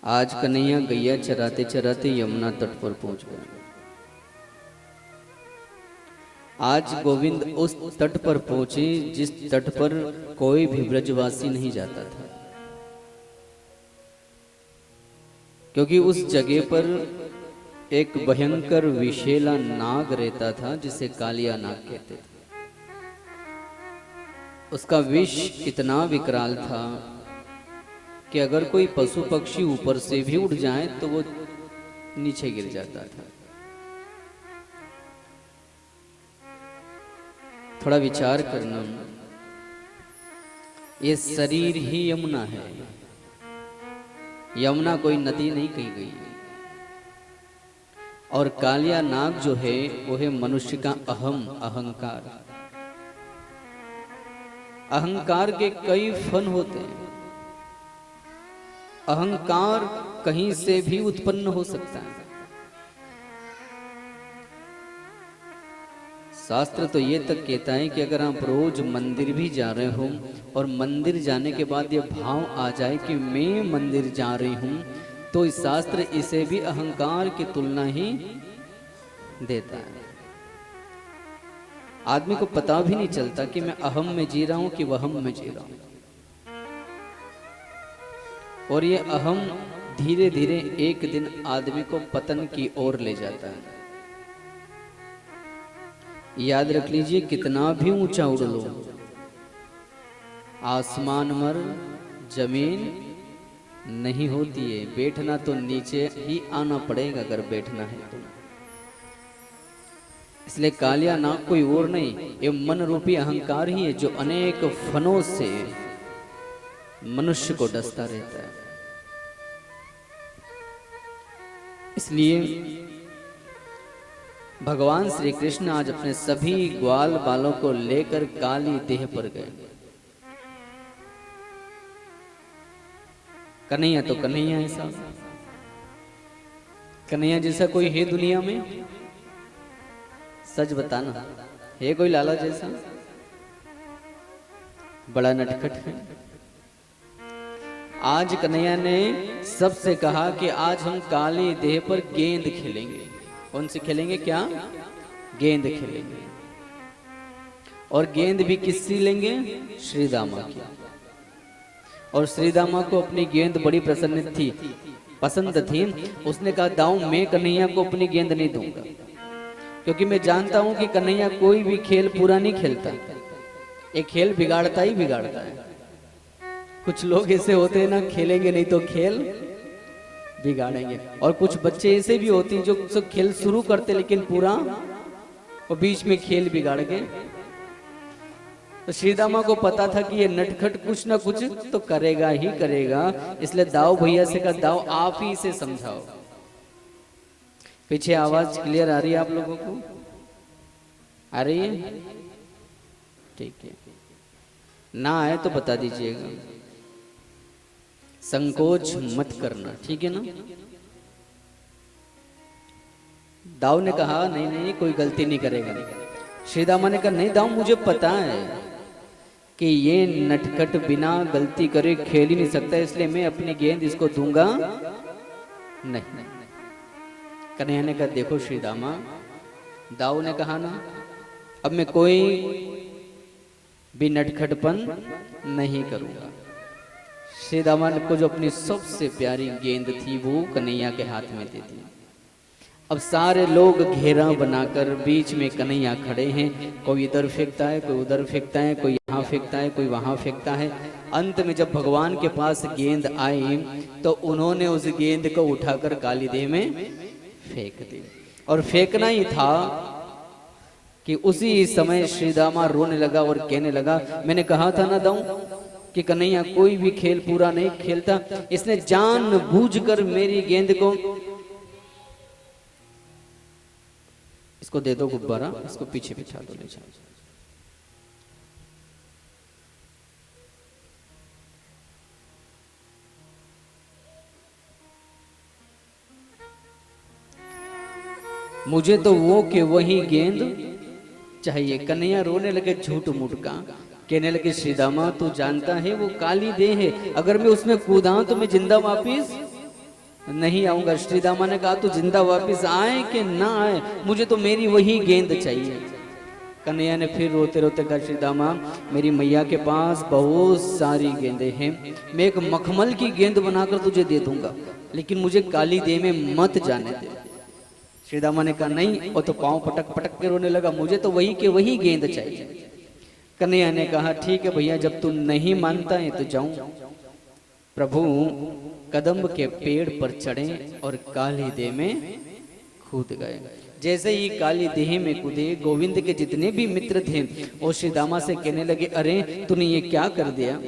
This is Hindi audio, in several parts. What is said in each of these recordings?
आज कन्हैया गैया चराते चराते यमुना तट पर पहुंच गए। आज गोविंद उस तट पर पहुंचे जिस तट पर कोई भी ब्रजवासी नहीं जाता था, क्योंकि उस जगह पर एक भयंकर विषैला नाग रहता था जिसे कालिया नाग कहते थे। उसका विष इतना विकराल था कि अगर कोई पशु पक्षी ऊपर से भी उड़ जाए तो वो नीचे गिर जाता था। थोड़ा विचार करना, ये शरीर ही यमुना है। यमुना कोई नदी नहीं कही गई है। और कालिया नाग जो है वो है मनुष्य का अहम, अहंकार। अहंकार के कई फन होते हैं। अहंकार कहीं से भी उत्पन्न हो सकता है। शास्त्र तो ये तक कहता है कि अगर आप रोज मंदिर भी जा रहे हो और मंदिर जाने के बाद ये भाव आ जाए कि मैं मंदिर जा रही हूं, तो इस शास्त्र इसे भी अहंकार की तुलना ही देता है। आदमी को पता भी नहीं चलता कि मैं अहम में जी रहा हूं कि वहम में जी रहा हूं। और ये अहम धीरे धीरे एक दिन आदमी को पतन की ओर ले जाता है। याद रख लीजिए, कितना भी ऊंचा उड़ लो, आसमान मर जमीन नहीं होती है। बैठना तो नीचे ही आना पड़ेगा अगर बैठना है तो। इसलिए कालिया नाग कोई और नहीं, ये मन रूपी अहंकार ही है जो अनेक फनों से मनुष्य को डसता रहता है। इसलिए भगवान श्री कृष्ण आज अपने सभी ग्वाल बालों को लेकर काली देह पर गए। कन्हैया तो कन्हैया है साहब। कन्हैया जैसा कोई है दुनिया में? सच बताना, है कोई लाला जैसा? बड़ा नटखट है। आज कन्हैया ने सबसे कहा कि आज हम काली देह पर गेंद खेलेंगे। कौन सी खेलेंगे? क्या? गेंद खेलेंगे। और गेंद भी किससे लेंगे? श्री दामा की। और श्री दामा को अपनी गेंद बड़ी पसंद थी। उसने कहा, दाऊ मैं कन्हैया को अपनी गेंद नहीं दूंगा, क्योंकि मैं जानता हूं कि कन्हैया कोई भी खेल पूरा नहीं खेलता, एक खेल बिगाड़ता ही बिगाड़ता है। कुछ लोग ऐसे होते हैं ना, खेलेंगे नहीं तो खेल बिगाड़ेंगे। और कुछ बच्चे ऐसे भी होते हैं जो खेल शुरू करते लेकिन पूरा और बीच में खेल बिगाड़ गए। तो श्रीदामा को पता था कि ये नटखट कुछ ना कुछ तो करेगा ही करेगा, इसलिए दाऊ भैया से कहा, दाऊ आप ही इसे समझाओ। पीछे आवाज क्लियर आ रही है आप लोगों को? आ रही है? ठीक है, ना आए तो बता दीजिएगा, संकोच मत करना, ठीक है ना? दाऊ ने कहा, नहीं नहीं कोई गलती नहीं करेगा। श्रीदामा ने कहा, नहीं दाऊ मुझे पता है कि ये नटखट बिना गलती करे खेल ही नहीं सकता, इसलिए मैं अपनी गेंद इसको दूंगा नहीं। कन्हैया ने कहा, देखो श्रीदामा, दाऊ ने कहा ना, अब मैं कोई भी नटखटपन नहीं करूंगा। श्रीदामा को जो अपनी सबसे प्यारी गेंद थी वो कन्हैया के हाथ में दे दी। अब सारे लोग घेरा बनाकर बीच में कन्हैया खड़े हैं। कोई इधर फेंकता है, कोई उधर फेंकता है, कोई यहाँ फेंकता है, कोई वहां फेंकता है। अंत में जब भगवान के पास गेंद आई तो उन्होंने उस गेंद को उठाकर काली देह में फेंक दी। और फेंकना ही था कि उसी समय श्रीदामा रोने लगा और कहने लगा, मैंने कहा था ना दाऊ कि कन्हैया कोई भी खेल पूरा नहीं खेलता, इसने जानबूझकर मेरी गेंद को, इसको दे दो गुब्बारा, इसको पीछे बिछा दो, ले जाओ। मुझे तो वो के वही गेंद चाहिए। कन्हैया रोने लगे झूठ मूठ का, कहने लगे, श्रीदामा तू जानता है वो काली देह है, अगर मैं उसमें कूदा तो मैं जिंदा वापिस नहीं आऊंगा। श्री दामा ने कहा तू जिंदा वापस आए कि ना आए, मुझे तो मेरी वही गेंद चाहिए। कन्हैया ने फिर रोते रोते कहा श्री दामा मेरी मैया के पास बहुत सारी गेंदें हैं, मैं एक मखमल की गेंद बनाकर तुझे दे दूंगा, लेकिन मुझे काली देह में मत जाने दे। श्री दामा ने कहा नहीं, और तो पांव पटक पटक के रोने लगा, मुझे तो वही के वही गेंद चाहिए। कन्हैया ने कहा ठीक है भैया, जब तू नहीं मानता है तो जाऊं। प्रभु कदम्ब के पेड़ पर चढ़े और काली देह में कूद गए। जैसे ही काली देह में कूदे, गोविंद के जितने भी मित्र थे वो श्री दामा से कहने लगे अरे तूने ये क्या कर दिया,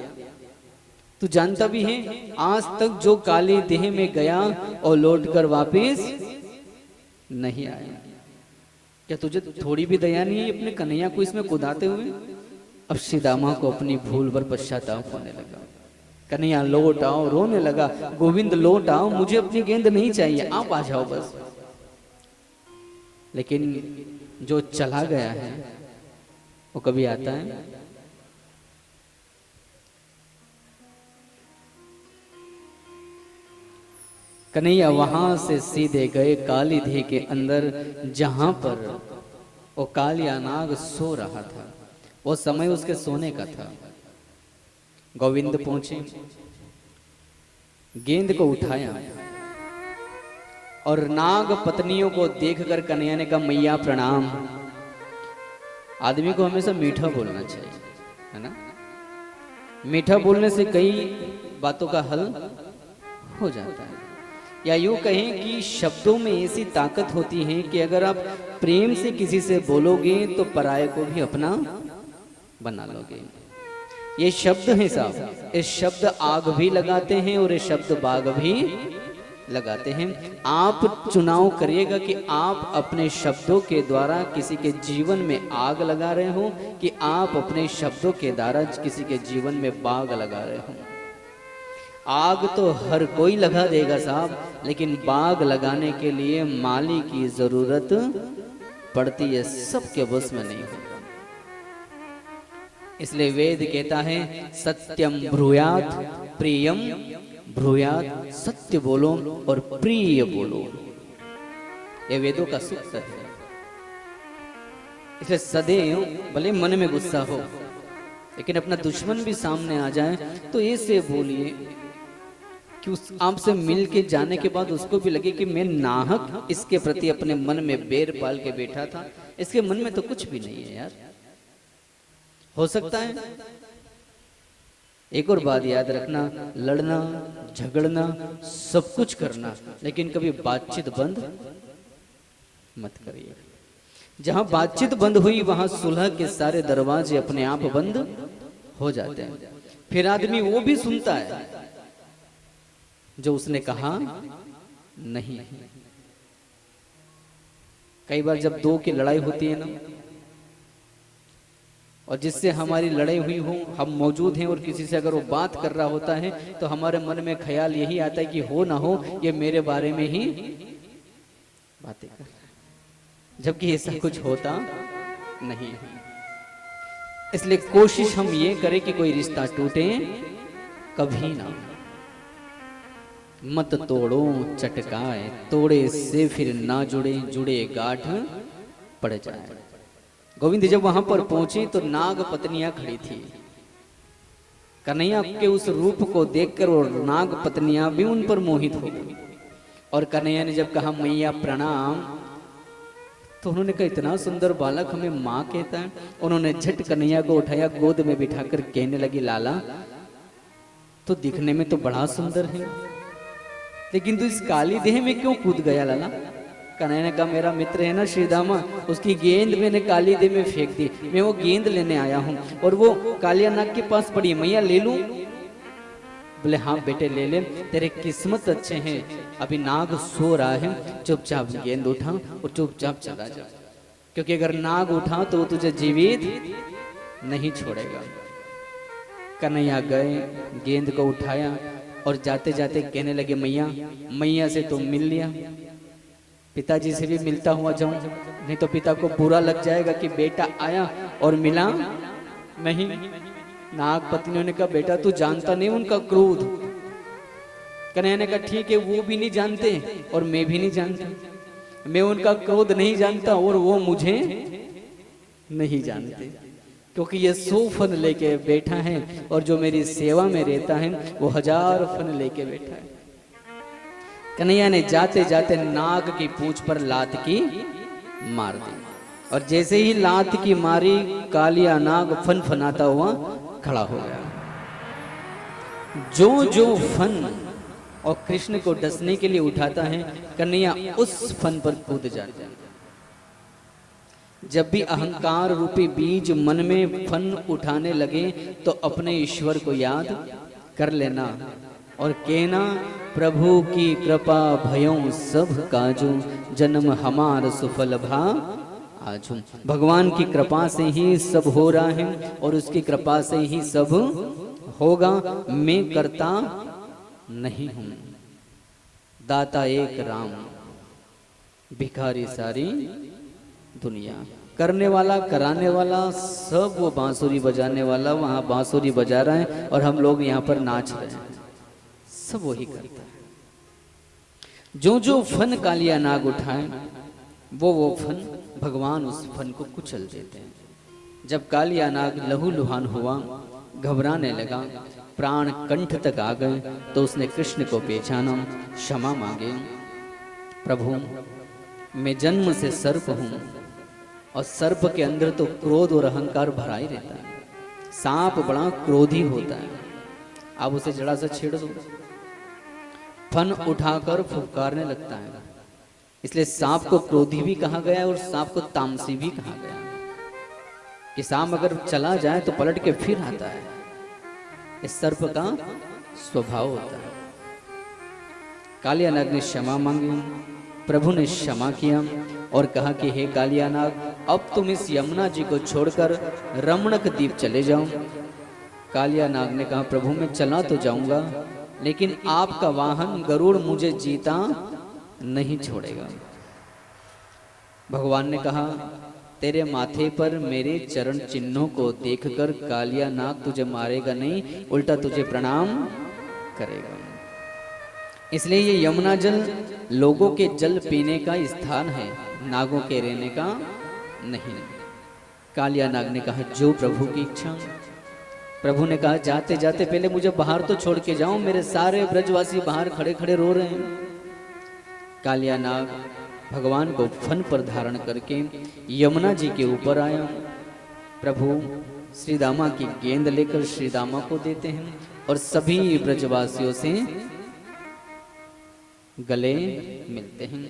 तू जानता भी है आज तक जो काली देह में गया और लौटकर वापस नहीं आया, क्या तुझे थोड़ी भी दया नहीं है अपने कन्हैया को इसमें कुदाते हुए। अब श्री दामा को अपनी भूल पर पश्चाताप होने लगा। कन्हैया लौट आओ, रोने लगा, गोविंद लौट आओ, मुझे अपनी गेंद नहीं चाहिए, आप आ जाओ बस। लेकिन जो चला गया है वो कभी आता है? कन्हैया वहां से सीधे गए काली देह के अंदर, जहां पर वो कालिया नाग सो रहा था। वो समय उसके सोने का था। गोविंद पहुंचे, गेंद को उठाया और नाग पत्नियों को देखकर कन्हैया ने कहा मैया प्रणाम। आदमी को हमेशा मीठा बोलना चाहिए, है ना। मीठा बोलने से कई बातों का हल हो जाता है। या यूं कहें कि शब्दों में ऐसी ताकत होती है कि अगर आप प्रेम से किसी से बोलोगे तो पराये को भी अपना बना लोगे। ये शब्द है साहब, इस शब्द आग भी लगाते हैं और ये शब्द बाग भी लगाते हैं। आप चुनाव करिएगा कि आप अपने शब्दों के द्वारा किसी के जीवन में आग लगा रहे हो कि आप अपने शब्दों के द्वारा किसी के जीवन में बाग लगा रहे हो। आग तो हर कोई लगा देगा साहब, लेकिन बाग लगाने के लिए माली की जरूरत पड़ती है, सबके बस में नहीं होता। इसलिए वेद कहता है सत्यम ब्रूयात प्रियम ब्रूयात, सत्य बोलो और प्रिय बोलो, ये वेदों का सूत्र है। इसलिए सदैव भले मन में गुस्सा हो लेकिन अपना दुश्मन भी सामने आ जाए तो ऐसे बोलिए कि उस आपसे मिल के जाने के बाद उसको भी लगे कि मैं नाहक इसके प्रति अपने मन में बैर पाल के बैठा था, इसके मन में तो कुछ भी नहीं है यार। हो सकता है एक और बात याद रखना, लड़ना झगड़ना सब कुछ करना, लेकिन कभी बातचीत बंद मत करिए। जहां बातचीत बंद हुई वहां सुलह के सारे दरवाजे अपने आप बंद हो जाते हैं। फिर आदमी वो भी सुनता है जो उसने कहा नहीं। कई बार जब दो की लड़ाई होती है ना, और जिससे हमारी लड़ाई हुई हो हम मौजूद हैं और किसी से अगर वो बात कर रहा होता है तो हमारे मन में ख्याल यही आता है कि हो ना हो ये मेरे बारे में ही बातें कर, जबकि ऐसा कुछ होता नहीं। इसलिए कोशिश हम ये करें कि कोई रिश्ता टूटे कभी ना, मत तोड़ो चटकाए, तोड़े से फिर ना जुड़े, जुड़े गांठ पड़ जाए। गोविंद जब वहां पर पहुंचे तो नाग पत्नियां खड़ी थी। कन्हैया के उस रूप को देखकर और नाग पत्नियां भी उन पर मोहित हो गई। और कन्हैया ने जब कहा मैया प्रणाम, तो उन्होंने कहा इतना सुंदर बालक हमें माँ कहता है। उन्होंने झट कन्हैया को उठाया, गोद में बिठाकर कहने लगी लाला तो दिखने में तो बड़ा सुंदर है, लेकिन तू इस काली देह में क्यों कूद गया लाला। कन्हैया ने कहा मेरा मित्र है ना श्रीदामा, उसकी गेंद मैंने काली देह में फेंक दी, मैं वो गेंद लेने आया हूँ और वो कालिया नाग के पास पड़ी, मैया ले लूं। बोले हाँ बेटे ले ले, तेरे किस्मत अच्छे हैं, अभी नाग सो रहा है, चुपचाप गेंद उठा और चुपचाप चला जा, क्योंकि अगर नाग उठा तो वो तुझे जीवित नहीं छोड़ेगा। कन्हैया गए, गेंद को उठाया और जाते जाते कहने लगे मैया, मैया से तो मिल लिया, पिताजी से भी मिलता हुआ जाऊं, नहीं तो पिता को बुरा लग जाएगा कि बेटा आया और मिला नहीं। नाग पत्नियों ने कहा बेटा तू जानता नहीं उनका क्रोध, कन्हैया ने कहा ठीक है, वो भी नहीं जानते और मैं भी नहीं जानता, मैं उनका क्रोध नहीं जानता और वो मुझे नहीं जानते, क्योंकि ये 100 फन लेके बैठा है और जो मेरी सेवा में रहता है वो 1000 फन लेके बैठा है। कन्हैया ने जाते जाते नाग की पूंछ पर लात की मार दी और जैसे ही लात की मारी कालिया नाग फन फनाता हुआ खड़ा हो गया। जो जो फन और कृष्ण को डसने के लिए उठाता है, कन्हैया उस फन पर कूद जाता है। जब भी अहंकार रूपी बीज मन में फन उठाने लगे तो अपने ईश्वर को याद कर लेना और कहना, प्रभु की कृपा भयों सब काजू, जन्म हमार सुफल भा आजू। भगवान की कृपा से ही सब हो रहा है और उसकी कृपा से ही सब होगा। मैं करता नहीं हूं, दाता एक राम, भिखारी सारी दुनिया। करने वाला, कराने वाला, सब वो बांसुरी बजाने वाला वहां बांसुरी बजा रहा है और हम लोग यहाँ पर नाच रहे हैं, सब वही करता है। जो जो फन कालिया नाग उठाए वो फन भगवान उस फन को कुचल देते हैं। जब कालिया नाग लहू लुहान हुआ, घबराने लगा, प्राण कंठ तक आ गए, तो उसने कृष्ण को पहचाना, क्षमा मांगे, प्रभु मैं जन्म से सर्प हूं और सर्प के अंदर तो क्रोध और अहंकार भरा ही रहता है। सांप बड़ा क्रोधी होता है, आप उसे जड़ा सा छेड़ दो, फन उठाकर फुफकारने लगता है। इसलिए सांप को क्रोधी भी कहा गया है और सांप को तामसी भी कहा गया है कि सांप अगर चला जाए तो पलट के फिर आता है। इस सर्प का स्वभाव होता है। कालिया नाग ने क्षमा मांगी, प्रभु ने क्षमा किया और कहा कि हे कालिया नाग, अब तुम इस यमुना जी को छोड़कर रमणक द्वीप चले जाओ। कालिया नाग ने कहा, प्रभु मैं चला तो जाऊंगा, लेकिन आपका वाहन गरुड़ मुझे जीता नहीं छोड़ेगा। भगवान ने कहा, तेरे माथे पर मेरे चरण चिन्हों को देखकर कालिया नाग तुझे मारेगा नहीं, उल्टा तुझे प्रणाम करेगा। इसलिए ये यमुना जल लोगों के जल पीने का स्थान है, नागों के रहने का नहीं। कालिया नाग ने कहा, जो प्रभु की इच्छा। प्रभु ने कहा, जाते जाते पहले मुझे बाहर तो छोड़ के जाओ, मेरे सारे ब्रजवासी बाहर खड़े खड़े रो रहे हैं। कालिया नाग भगवान को फन पर धारण करके यमुना जी के ऊपर आया। प्रभु श्री दामा की गेंद लेकर श्री दामा को देते हैं और सभी ब्रजवासियों से गले मिलते हैं।